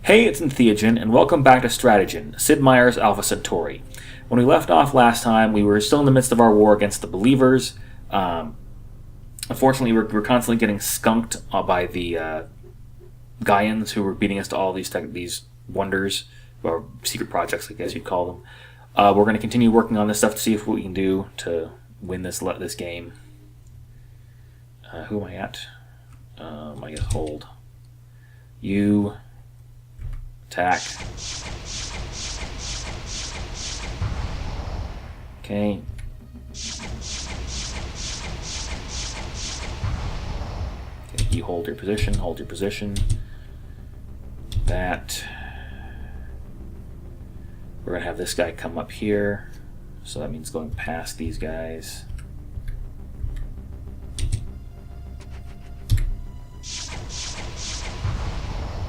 Hey, it's Stratejinn, and welcome back to Stratejinn, Sid Meier's Alpha Centauri. When we left off last time, we were still in the midst of our war against the believers. Unfortunately, we're constantly getting skunked by the Gaians, who were beating us to all these wonders, or secret projects, I guess you'd call them. We're going to continue working on this stuff to see if what we can do to win this game. Who am I at? I guess hold. You attack. Okay. You hold your position, That. We're going to have this guy come up here. So that means going past these guys.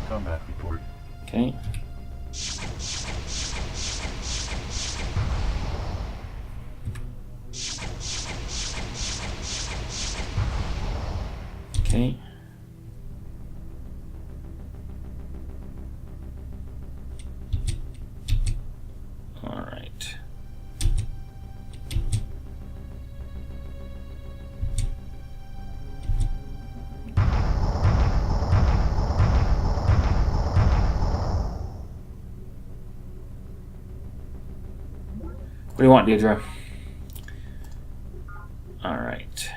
Combat report. Okay. Okay. All right. What do you want, Deidre? Alright.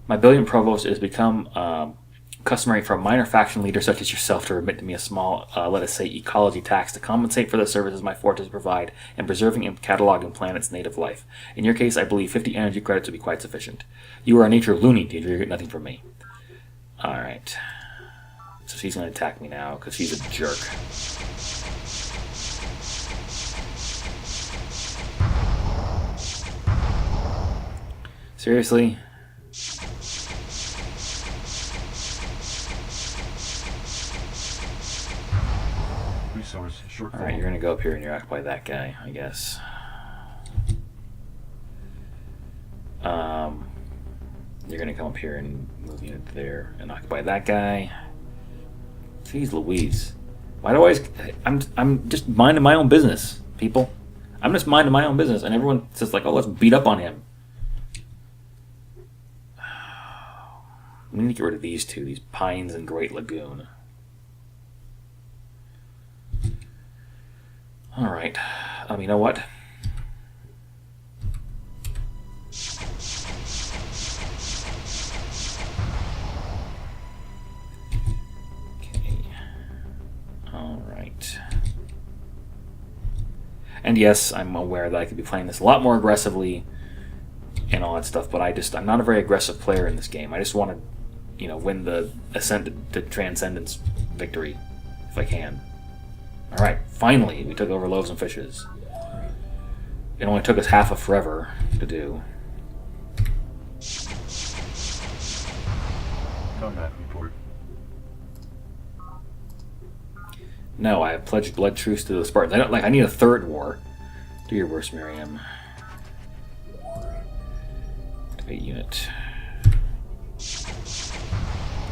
My brilliant provost, it has become customary for a minor faction leader such as yourself to remit to me a small, let us say, ecology tax to compensate for the services my forces provide in preserving and cataloging planet's native life. In your case, I believe 50 energy credits would be quite sufficient. You are a nature loony, Deidre. You get nothing from me. Alright. So she's going to attack me now because she's a jerk. Seriously? Resource shortfall. Alright, you're gonna go up here and you're occupied that guy, I guess. You're gonna come up here and move unit there and occupy that guy. Jeez Louise. Why do I always... I'm just minding my own business, people. I'm just minding my own business and everyone says like, oh, let's beat up on him. We need to get rid of these two, these Pines and Great Lagoon. Alright. You know what? Okay. Alright. And yes, I'm aware that I could be playing this a lot more aggressively and all that stuff, but I'm not a very aggressive player in this game. I just want to win the Ascent to Transcendence victory, if I can. Alright, finally, we took over Loaves and Fishes. It only took us half a forever to do. Combat report. No, I have pledged blood truce to the Spartans. I need a third war. Do your worst, Miriam. Activate unit.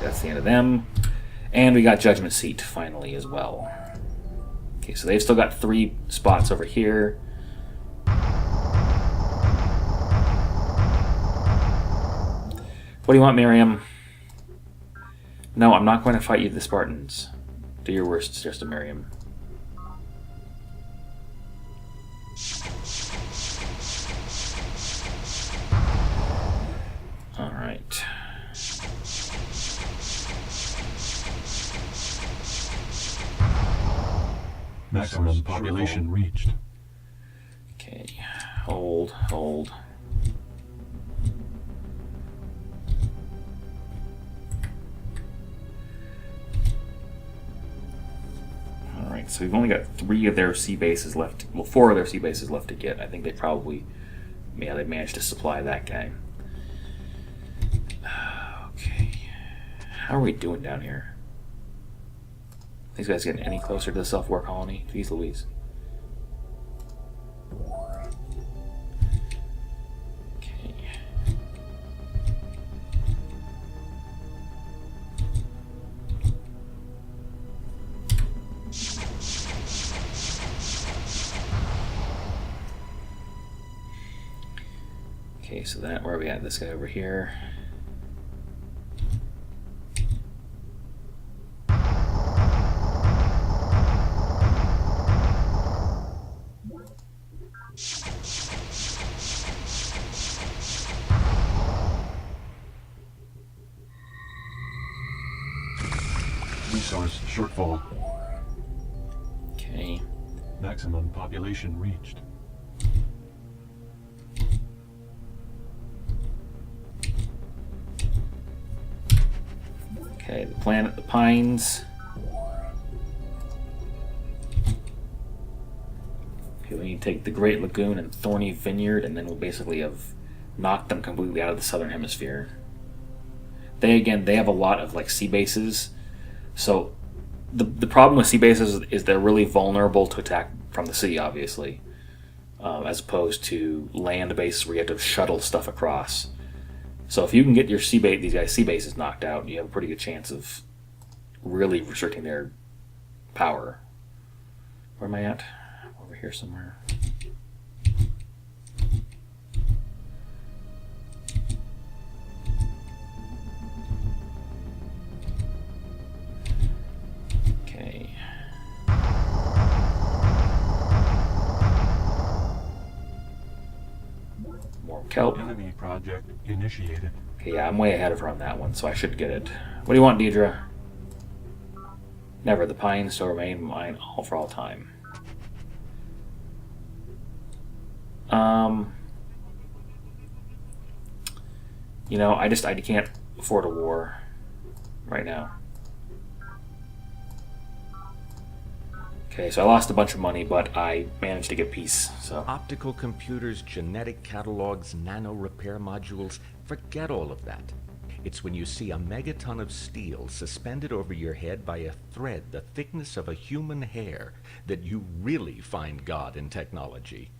That's the end of them. And we got Judgment Seat finally as well. Okay, so they've still got 3 spots over here. What do you want, Miriam? No, I'm not going to fight you, the Spartans. Do your worst, just a Miriam. Alright. Maximum population reached. Okay, hold. Alright, so we've only got 3 of their sea bases left. Well, 4 of their sea bases left to get. I think they probably... Yeah, they managed to supply that guy. Okay. How are we doing down here? These guys getting any closer to the self-war colony? Jeez Louise. Okay. Okay, so that, where are we at? This guy over here. Resource shortfall. Okay. Maximum population reached. Okay, the planet, the Pines. Okay, we need to take the Great Lagoon and Thorny Vineyard, and then we'll basically have knocked them completely out of the southern hemisphere. They have a lot of like sea bases. So the problem with sea bases is they're really vulnerable to attack from the sea, obviously, as opposed to land bases where you have to shuttle stuff across. So if you can get your these guys' sea bases knocked out, you have a pretty good chance of really restricting their power. Where am I at? Over here somewhere. Okay. More kelp. Enemy project initiated. Okay, yeah, I'm way ahead of her on that one, so I should get it. What do you want, Deidre? Never. The Pines shall remain mine all for all time. You know, I can't afford a war right now. Okay, so I lost a bunch of money, but I managed to get peace, so. Optical computers, genetic catalogs, nano repair modules, forget all of that. It's when you see a megaton of steel suspended over your head by a thread the thickness of a human hair that you really find God in technology.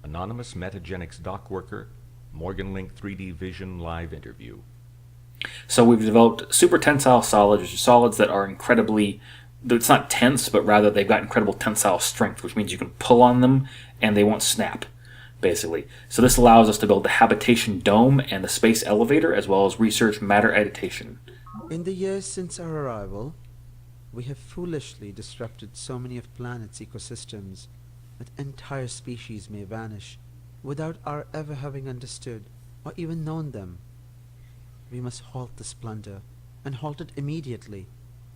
Anonymous Metagenics dock worker, Morgan Link 3D Vision live interview. So we've developed super tensile solids, which are solids that are incredibly, it's not tense, but rather they've got incredible tensile strength, which means you can pull on them and they won't snap, basically. So this allows us to build the habitation dome and the space elevator, as well as research matter agitation. In the years since our arrival, we have foolishly disrupted so many of planet's ecosystems that entire species may vanish without our ever having understood or even known them. We must halt this plunder, and halt it immediately,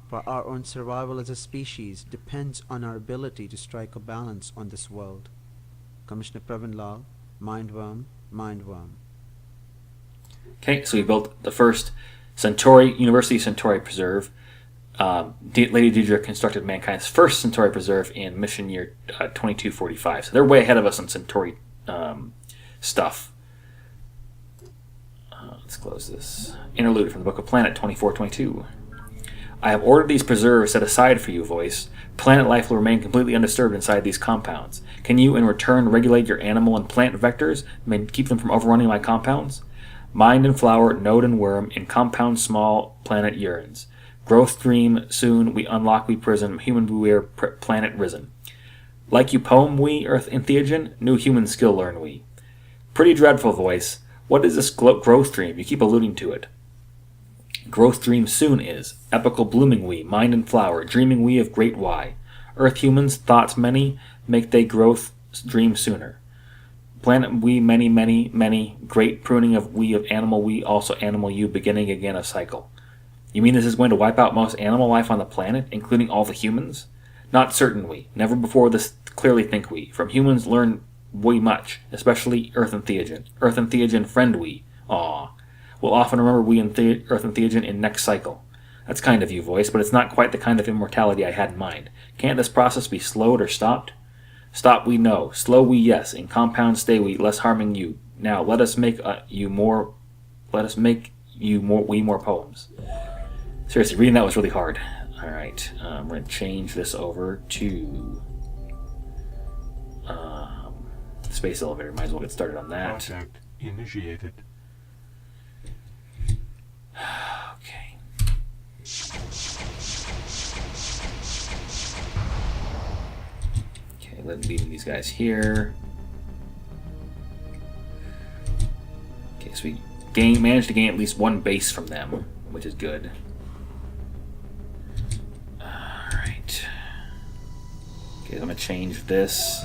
for our own survival as a species depends on our ability to strike a balance on this world. Commissioner Pravin Lal, Mindworm, Mindworm. Okay, so we built the first Centauri, University Centauri Preserve. Lady Deidre constructed mankind's first Centauri Preserve in mission year 2245. So they're way ahead of us on Centauri stuff. Let's close this. Interlude from the Book of Planet 2422. I have ordered these preserves set aside for you, voice. Planet life will remain completely undisturbed inside these compounds. Can you, in return, regulate your animal and plant vectors and keep them from overrunning my compounds? Mind and flower, node and worm, in compound small planet urines. Growth dream, soon we unlock we prison, human beware, planet risen. Like you poem we, earth entheogen, new human skill learn we. Pretty dreadful, voice. What is this growth dream? You keep alluding to it. Growth dream soon is. Epical blooming we, mind and flower, dreaming we of great why. Earth humans, thoughts many, make they growth dream sooner. Planet we, many, many, many, great pruning of we of animal we, also animal you, beginning again a cycle. You mean this is going to wipe out most animal life on the planet, including all the humans? Not certain we. Never before this clearly think we. From humans learn we much, especially Earth and Theogen. Earth and Theogen friend we. Aw. We'll often remember we and Earth and Theogen in next cycle. That's kind of you, voice, but it's not quite the kind of immortality I had in mind. Can't this process be slowed or stopped? Stop we no. Slow we yes. In compound stay we, less harming you. Now let us make you more poems. Seriously, reading that was really hard. Alright, we're going to change this over to space elevator. Might as well get started on that. Project initiated. Okay. Okay, leaving these guys here. So we managed to gain at least one base from them, which is good. Alright. Okay, I'm going to change this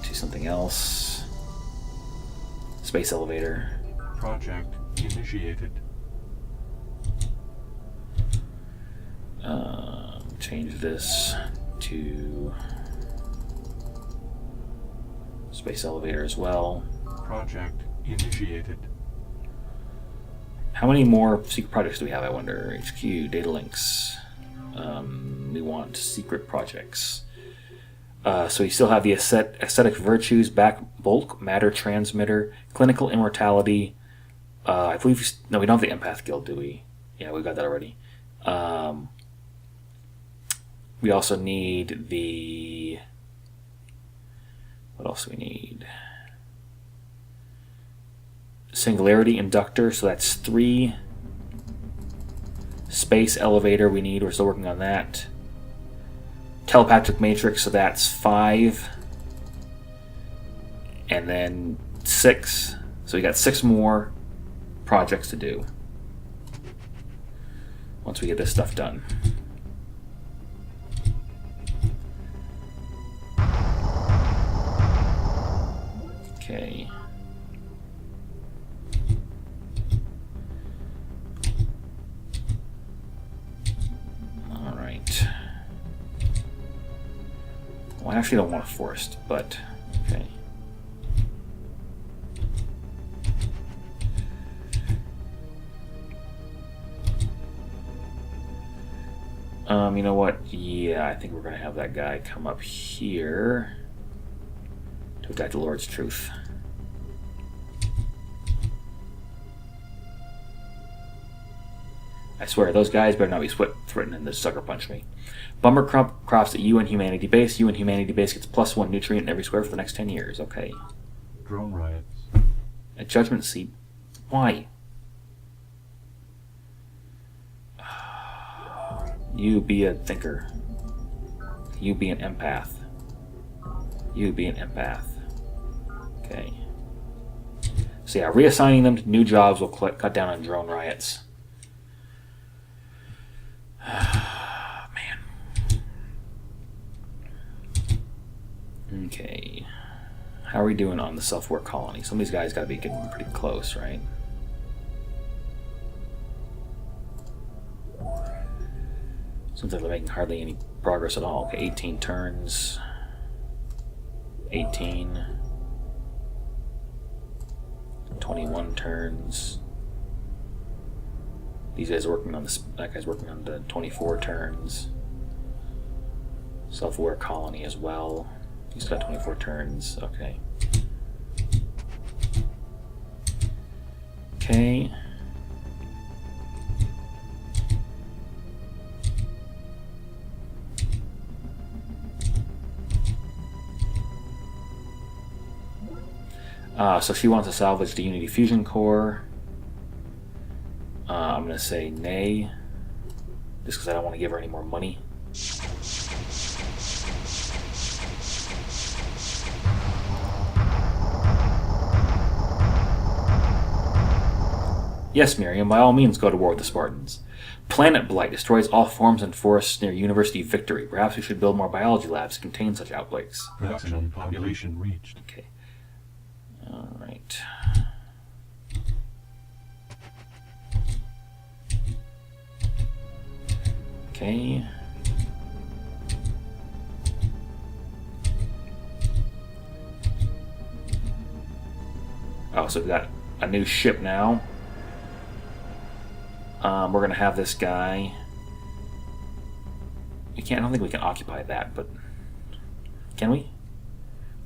to something else. Space elevator. Project initiated. Change this to space elevator as well. Project initiated. How many more secret projects do we have, I wonder? HQ, data links. We want secret projects. So we still have the Ascetic Virtues, back bulk, matter transmitter, clinical immortality. I believe no, we don't have the empath guild, do we? Yeah, we got that already. We also need the... What else do we need? Singularity inductor, so that's 3. Space elevator we need, we're still working on that. Telepathic matrix, so that's 5. And then 6. So we got 6 more projects to do once we get this stuff done. Okay. All right. Well, I actually don't want a forest, but okay. You know what? Yeah, I think we're going to have that guy come up here to attack the Lord's Truth. I swear, those guys better not be threatening to sucker punch me. Bummer crops at UN Humanity Base. UN Humanity Base gets +1 nutrient in every square for the next 10 years. Okay. Drone riots. A judgment seat. Why? You be a thinker. You be an empath. You be an empath. Okay. So yeah, reassigning them to new jobs will cut down on drone riots. Man. Okay. How are we doing on the self-work colony? Some of these guys got to be getting pretty close, right? Seems like they're making hardly any progress at all. Okay, 18 turns. 18. 21 turns. These guys are working on this. That guy's working on the 24 turns. Self-aware colony as well. He's got 24 turns. Okay. Okay. So she wants to salvage the Unity Fusion Core. I'm going to say nay, just because I don't want to give her any more money. Yes, Miriam, by all means go to war with the Spartans. Planet Blight destroys all forms and forests near University Victory. Perhaps we should build more biology labs to contain such outbreaks. Maximum population reached. Okay. Alright. Okay. Oh, so we've got a new ship now. We're gonna have this guy. I don't think we can occupy that, but can we?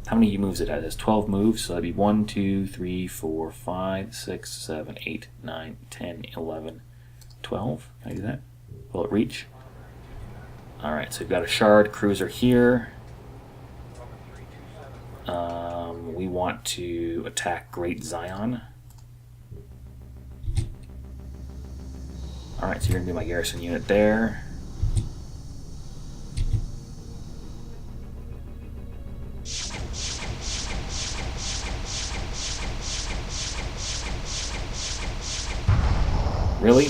How many moves it has? It has 12 moves, so that'd be 1, 2, 3, 4, 5, 6, 7, 8, 9, 10, 11, 12. Can I do that? Will it reach? Alright, so we've got a shard cruiser here. We want to attack Great Zion. Alright, so you're going to be my garrison unit there. Really?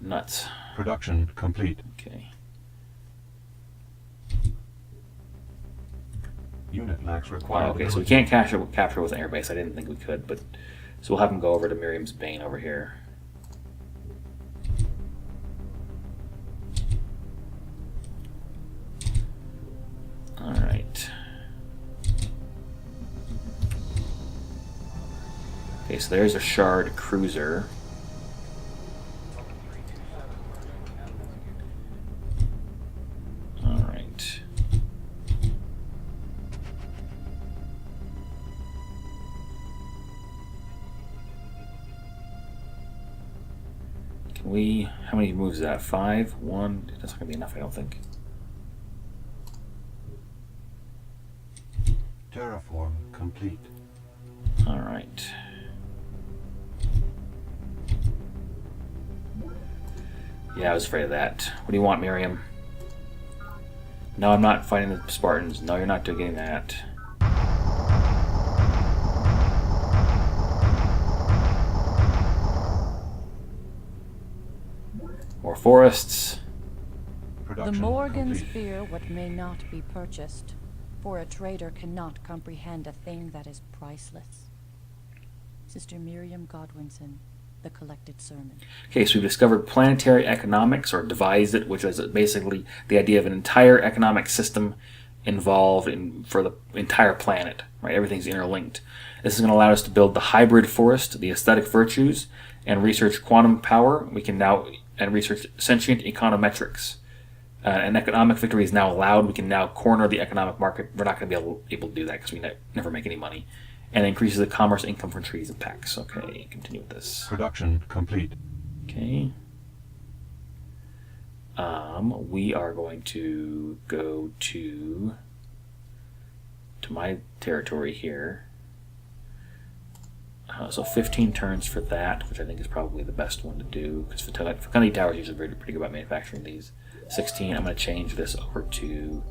Nuts. Production complete. Okay. Unit lacks Oh, required. okay, so we can't capture with an airbase. I didn't think we could, but so we'll have him go over to Miriam's Bane over here. All right. Okay, so there's a Shard cruiser. All right. Can we? How many moves is that? 5? 1? That's not gonna be enough, I don't think. Terraform complete. All right. Yeah, I was afraid of that. What do you want, Miriam? No, I'm not fighting the Spartans. No, you're not doing that. More forests. The Production Morgans complete. fear what may not be purchased, for a trader cannot comprehend a thing that is priceless. Sister Miriam Godwinson, The Collected Sermon. Okay, so we've discovered planetary economics, or devised it, which is basically the idea of an entire economic system involved for the entire planet. Right, everything's interlinked. This is going to allow us to build the hybrid forest, the Ascetic Virtues, and research quantum power. We can now research sentient econometrics. An economic victory is now allowed. We can now corner the economic market. We're not going to be able to do that because we never make any money. And increases the commerce income from trees and packs. Okay, continue with this. Production complete. Okay. We are going to go to my territory here. So 15 turns for that, which I think is probably the best one to do, because Fecundity Tower is usually pretty good about manufacturing these. 16, I'm going to change this over to...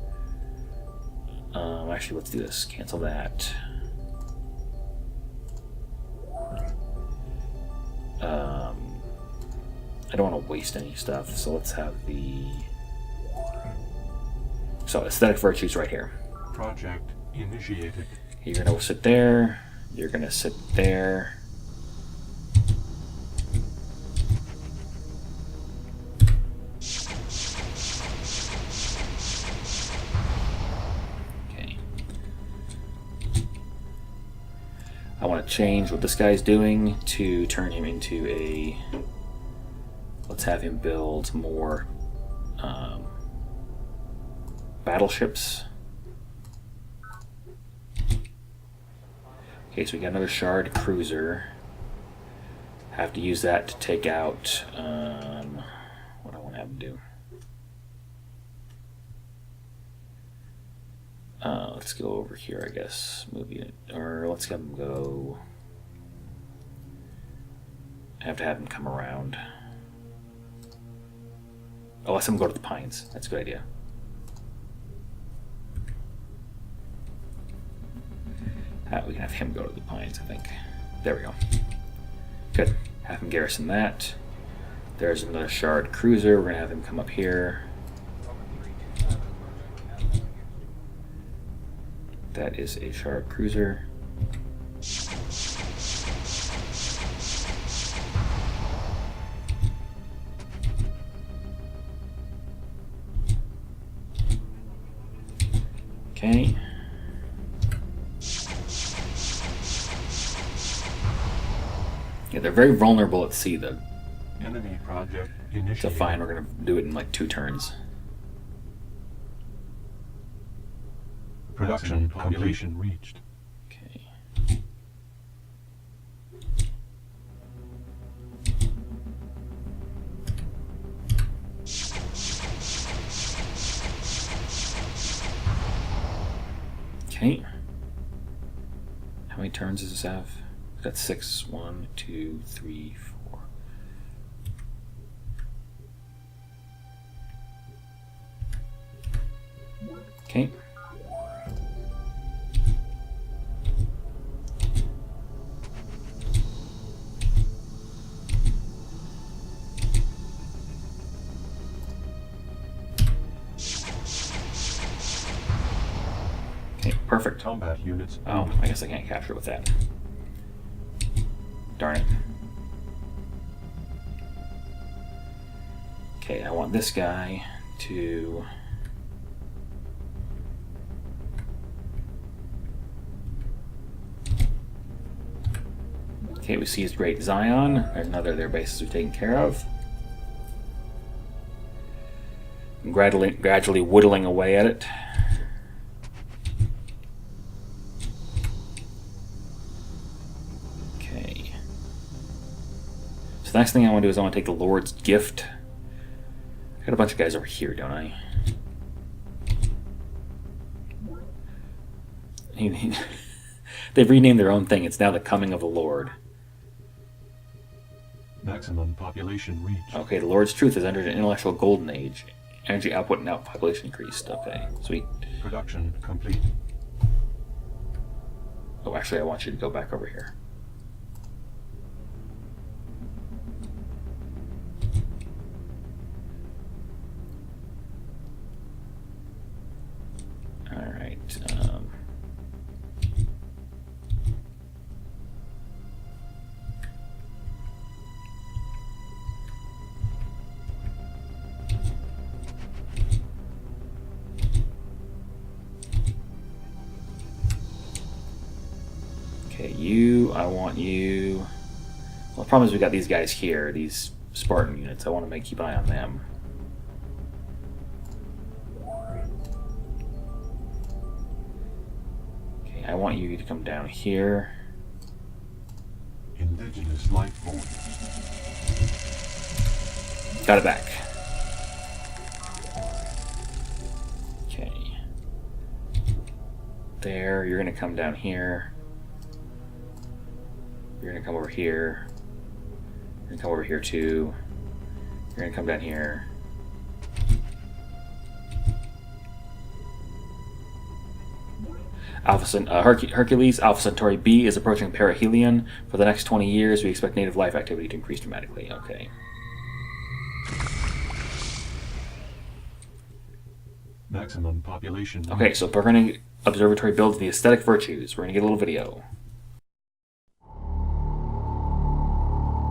actually, let's do this. Cancel that. I don't want to waste any stuff, so let's have the... So, Aesthetic Virtues right here. Project initiated. You're going to sit there. You're going to sit there. Okay. I want to change what this guy's doing to turn him into a... Let's have him build more battleships. Okay, so we got another Shard cruiser. Have to use that to take out what I want to have him do. Let's go over here, I guess. Move unit, or let's have him go. I have to have him come around. Oh, let's have him go to the Pines. That's a good idea. We can have him go to the Pines, I think. There we go. Good. Have him garrison that. There's another Shard cruiser. We're going to have him come up here. That is a Shard cruiser. Okay. Yeah, they're very vulnerable at sea, though. Enemy project So initiated. fine, we're going to do it in like 2 turns. Production population reached. Okay. Okay. How many turns does this have? We've got 6. 1, 2, 3, 4. Okay. perfect. Combat units. Oh, I guess I can't capture it with that. Darn it. Okay, I want this guy to... Okay, we seized Great Zion. There's another of their bases we've taken care of. I'm gradually whittling away at it. Okay. So the next thing I want to do is I want to take the Lord's Gift. I got a bunch of guys over here, don't I? They've renamed their own thing. It's now the Coming of the Lord. Maximum population reached. Okay, the Lord's Truth has entered an intellectual golden age. Energy output and population increased. Okay, sweet. Production complete. Oh, actually, I want you to go back over here. All right. Okay, you, I want you... Well, the problem is we got these guys here, these Spartan units. I want to keep an eye on them. Okay, I want you to come down here. Indigenous life form. Got it back. Okay. There, you're going to come down here. You're going to come over here. You're going to come over here too. You're going to come down here. Hercules, Alpha Centauri B is approaching perihelion. For the next 20 years, we expect native life activity to increase dramatically. Okay. Maximum population. Okay, so Burning Observatory builds the Ascetic Virtues. We're going to get a little video.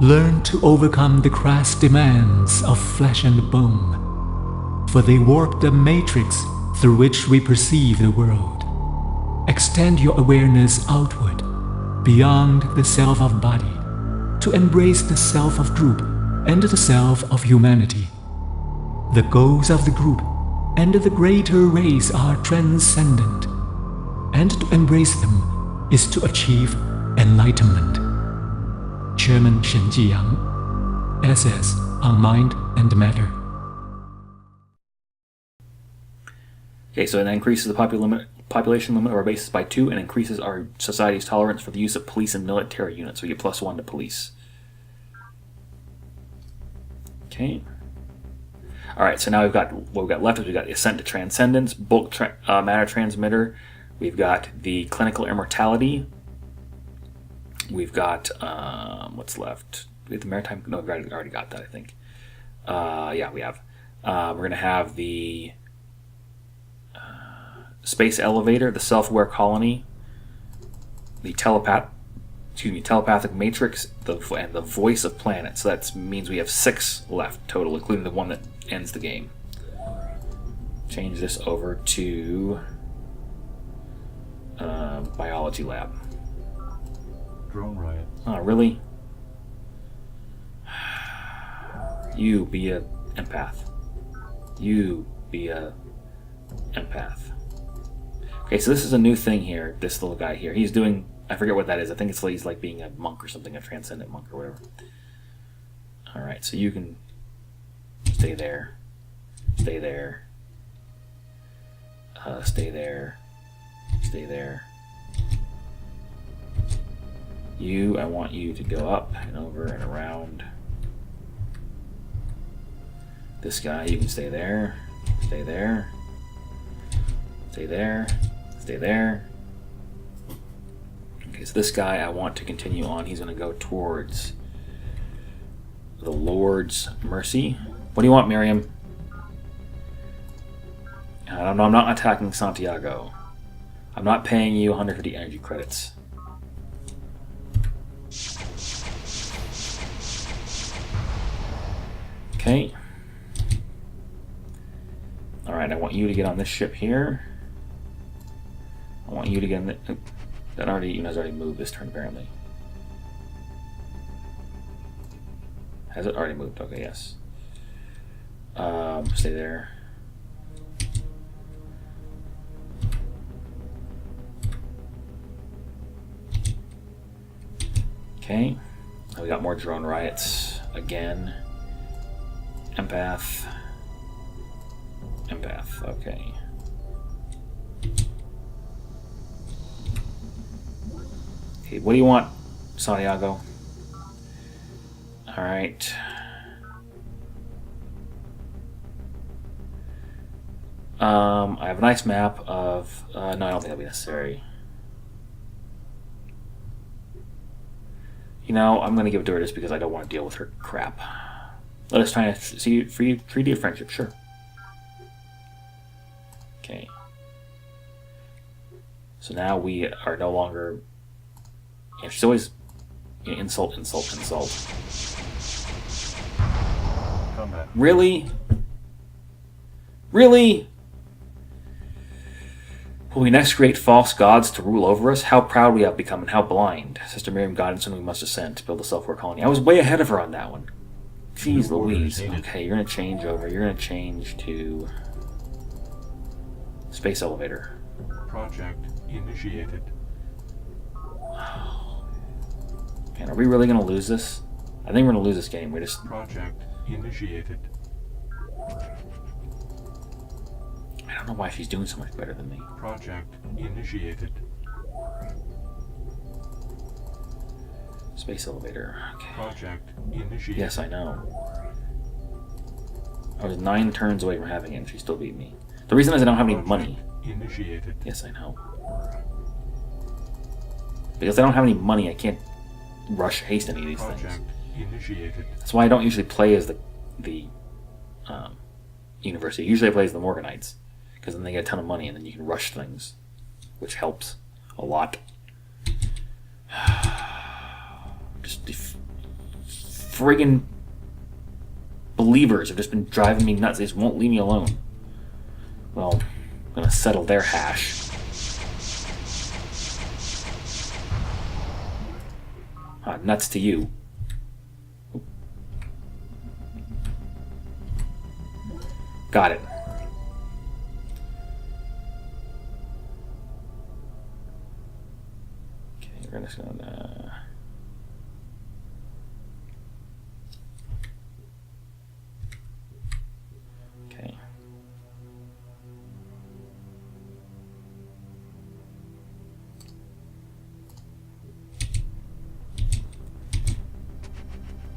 Learn to overcome the crass demands of flesh and bone, for they warp the matrix through which we perceive the world. Extend your awareness outward, beyond the self of body, to embrace the self of group and the self of humanity. The goals of the group and the greater race are transcendent, and to embrace them is to achieve enlightenment. Chairman Shen Jiyang, SS on Mind and Matter. Okay, so it increases the population limit of our bases by 2 and increases our society's tolerance for the use of police and military units. We get +1 to police. Okay. Alright, so now we've got what we've got left is we've got the Ascent to Transcendence, Bulk Matter Transmitter. We've got the Clinical Immortality. We've got, what's left? We have the Maritime, no, we've already got that, I think. Yeah, we have. We're going to have the Space Elevator, the Self-Aware Colony, the Telepathic Matrix, and the Voice of Planets. So that means we have 6 left total, including the one that ends the game. Change this over to Biology Lab. Drone riot. Oh, really? You be a empath. You be a empath. Okay, so this is a new thing here, this little guy here. He's doing, I forget what that is. I think it's he's like being a monk or something, a transcendent monk or whatever. Alright, so you can stay there. Stay there. Stay there. Stay there. You, I want you to go up and over and around. This guy, you can stay there. Stay there. Stay there. Stay there. Okay, so this guy I want to continue on. He's going to go towards the Lord's Mercy. What do you want, Miriam? I don't know, I'm not attacking Santiago. I'm not paying you 150 energy credits. Okay. Alright, I want you to get on this ship here. I want you to get in the... That already, you know, has already moved this turn, apparently. Has it already moved? Okay, yes. Stay there. Okay. Now we got more drone riots again. Empath. Empath, okay. Okay, what do you want, Santiago? Alright. I have a nice map of... no, I don't think that'll be necessary. You know, I'm going to give it to her just because I don't want to deal with her crap. Let us try and see free treaty of friendship, sure. Okay. So now we are no longer... Yeah, she's always... You know, insult, insult, insult. Combat. Really? Really? Will we next create false gods to rule over us? How proud we have become and how blind. Sister Miriam Godwinson, we must ascend to build a self-war colony. I was way ahead of her on that one. Jeez Louise. Okay, you're going to change over. You're going to change to... Space elevator. Project initiated. Man, are we really going to lose this? I think we're going to lose this game. We just... Project initiated. I don't know why she's doing so much better than me. Project initiated. Space elevator. Okay. Project initiated. Yes, I know. I was 9 turns away from having it and she still beat me. The reason is I don't have any money. Initiated. Yes, I know. Because I don't have any money, I can't rush haste any of these Project things. initiated. That's why I don't usually play as the university. Usually I play as the Morganites. Because then they get a ton of money and then you can rush things. Which helps a lot. Just the friggin' believers have just been driving me nuts. They just won't leave me alone. Well, I'm gonna settle their hash. Nuts to you. Got it. Okay, we're just gonna... Okay.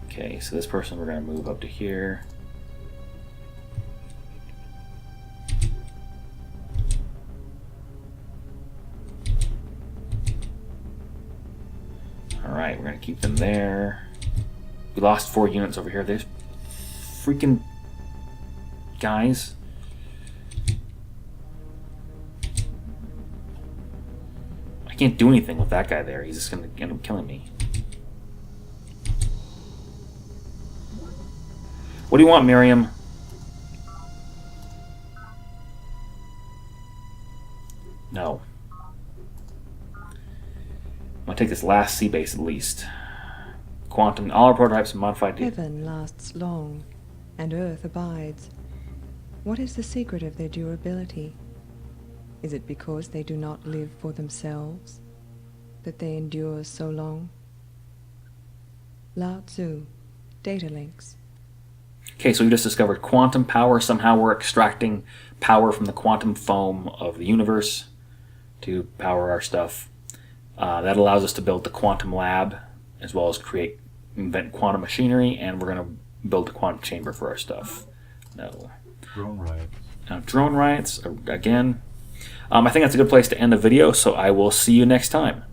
Okay, so this person we're going to move up to here. Alright, we're going to keep them there. We lost 4 units over here. There's freaking guys. I can't do anything with that guy there. He's just going to end up killing me. What do you want, Miriam? No. I'm gonna take this last sea base at least. Quantum, all our prototypes are modified to... Heaven lasts long, and earth abides. What is the secret of their durability? Is it because they do not live for themselves, that they endure so long? Lao Tzu, data links. Okay, so we just discovered quantum power. Somehow we're extracting power from the quantum foam of the universe to power our stuff. That allows us to build the quantum lab, as well as invent quantum machinery, and we're going to build a quantum chamber for our stuff. No. Drone riots. Now, drone riots, again. I think that's a good place to end the video, so I will see you next time.